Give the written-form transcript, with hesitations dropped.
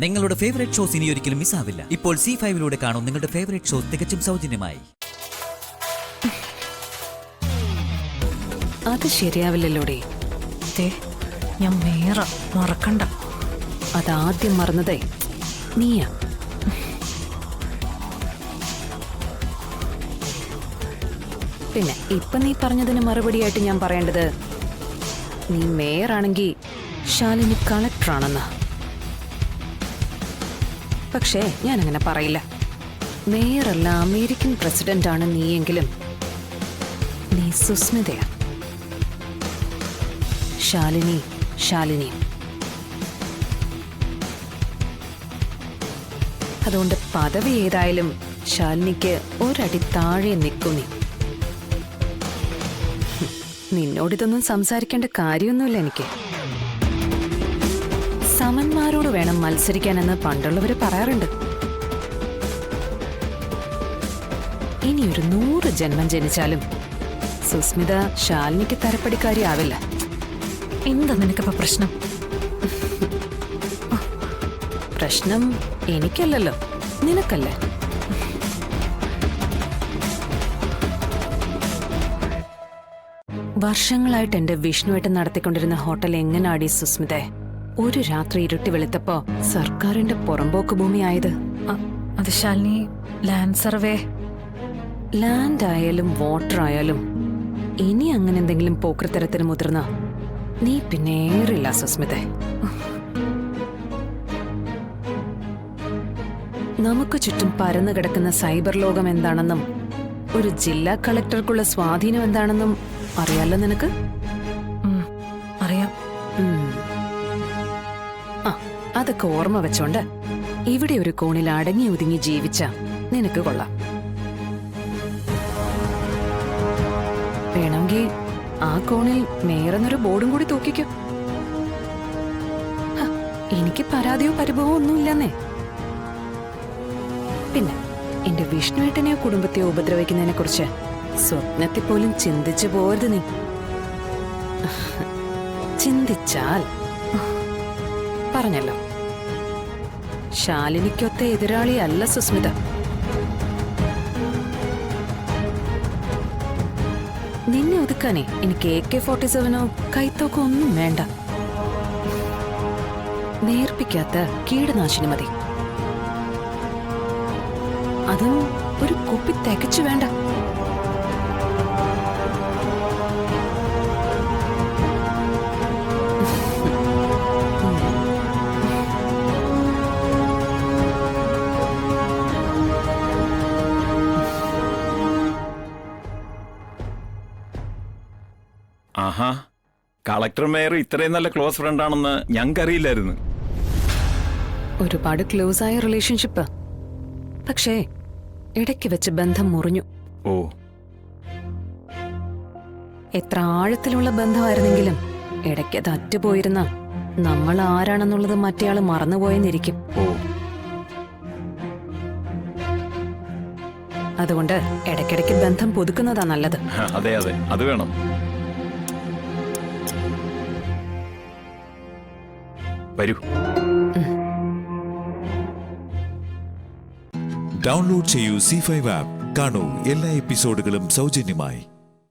നിങ്ങളുടെ favourite shows ഇനി ഒരിക്കലും മിസ്സാവില്ല. ഇപ്പോൾ C5 കാണും നിങ്ങളുടെ ഫേവറേറ്റ് ഷോസ് തികച്ചും സൗജന്യമായി. അത് ശരിയാവില്ലല്ലോടേ. ഞാൻ മറക്കണ്ട. അതാദ്യം മറന്നതേ നീയാ. പിന്നെ ഇപ്പൊ നീ പറഞ്ഞതിന് മറുപടിയായിട്ട് ഞാൻ പറയേണ്ടത്, നീ മേയറാണെങ്കിൽ ശാലിനി കളക്ടറാണെന്ന്. പക്ഷേ ഞാനങ്ങനെ പറയില്ല. മേയറല്ല, അമേരിക്കൻ പ്രസിഡന്റ് ആണ് നീയെങ്കിലും നീ സുസ്മിതയാ. ശാലിനി. അതുകൊണ്ട് പദവി ഏതായാലും ശാലിനിക്ക് ഒരടി താഴെ നിൽക്കും നീ. നിന്നോടിതൊന്നും സംസാരിക്കേണ്ട കാര്യമൊന്നുമില്ല എനിക്ക്. സമന്മാരോട് വേണം മത്സരിക്കാനെന്ന് പണ്ടുള്ളവര് പറയാറുണ്ട്. ഇനിയൊരു 100 ജന്മം ജനിച്ചാലും സുസ്മിത ശാലിനിക്ക് തരപ്പടിക്കാരിയാവില്ല. എന്താ നിനക്കിപ്പോ പ്രശ്നം? പ്രശ്നം എനിക്കല്ലല്ലോ, നിനക്കല്ലേ. വർഷങ്ങളായിട്ട് എന്റെ വിഷ്ണുവായിട്ട് നടത്തിക്കൊണ്ടിരുന്ന ഹോട്ടൽ എങ്ങനാടി സുസ്മിതേ ഒരു രാത്രി ഇരുട്ടി വെളുത്തപ്പോ സർക്കാരിന്റെ പുറമ്പോക്ക് ഭൂമി ആയത്? അത് ശാലിനി, ലാൻഡ് സർവേ. ലാൻഡ് ആയാലും വാട്ടർ ആയാലും ഇനി അങ്ങനെ എന്തെങ്കിലും പോക്കൃത്തരത്തിന് മുതിർന്ന നീ പിന്നേറില്ല സുസ്മിതേ. നമുക്ക് ചുറ്റും പരന്നു കിടക്കുന്ന സൈബർ ലോകം എന്താണെന്നും ഒരു ജില്ലാ കളക്ടർക്കുള്ള സ്വാധീനം എന്താണെന്നും അറിയാലോ നിനക്ക്? അറിയാം. അതൊക്കെ ഓർമ്മ വെച്ചോണ്ട് ഇവിടെ ഒരു കോണിൽ അടങ്ങി ഒതുങ്ങി ജീവിച്ച നിനക്ക് കൊള്ളാം. വേണമെങ്കിൽ ആ കോണിൽ മേയറെന്നൊരു ബോർഡും കൂടി തൂക്കിക്കോ. എനിക്ക് പരാതിയോ പരിഭവമോ ഒന്നുമില്ലെന്നേ. പിന്നെ എന്റെ വിഷ്ണുവേട്ടനെയോ കുടുംബത്തെയോ ഉപദ്രവിക്കുന്നതിനെ കുറിച്ച് സ്വപ്നത്തിൽ പോലും ചിന്തിച്ചു പോരുത് നീ. ചിന്തിച്ചാൽ പറഞ്ഞല്ലോ, ശാലിനിക്കൊത്ത എതിരാളിയല്ല സുസ്മിത. നിന്നെ ഒതുക്കാനേ എനിക്ക് AK-47 കൈത്തോക്കോ ഒന്നും വേണ്ട. നേർപ്പിക്കാത്ത കീടനാശിനി മതി. അതും ഒരു കുപ്പി തികച്ചു വേണ്ട. ആഹാ, കളക്ടർ മേയർ ഇത്രയും നല്ല ക്ലോസ് ഫ്രണ്ട് ആണെന്ന് ഞങ്ങൾക്കറിയില്ലായിരുന്നു. ഒരുപാട് ക്ലോസ് ആയ റിലേഷൻഷിപ്പ്. പക്ഷേ ഇടയ്ക്ക് വെച്ച് ബന്ധം മുറിഞ്ഞു. ഓ, എത്ര ആഴത്തിലുള്ള ബന്ധമായിരുന്നെങ്കിലും ഇടയ്ക്ക് അത് അറ്റുപോയിരുന്ന നമ്മൾ ആരാണെന്നുള്ളത് മറ്റേയാള് മറന്നുപോയെന്നിരിക്കും. ഓ, അതുകൊണ്ട് ഇടയ്ക്കിടയ്ക്ക് ബന്ധം പുതുക്കുന്നതാ നല്ലത്. അതെ അതെ, അത് വേണം. വരൂ. ഡൗൺലോഡ് ചെയ്യൂ C5 ആപ്പ്. കാണൂ എല്ലാ എപ്പിസോഡുകളും സൗജന്യമായി.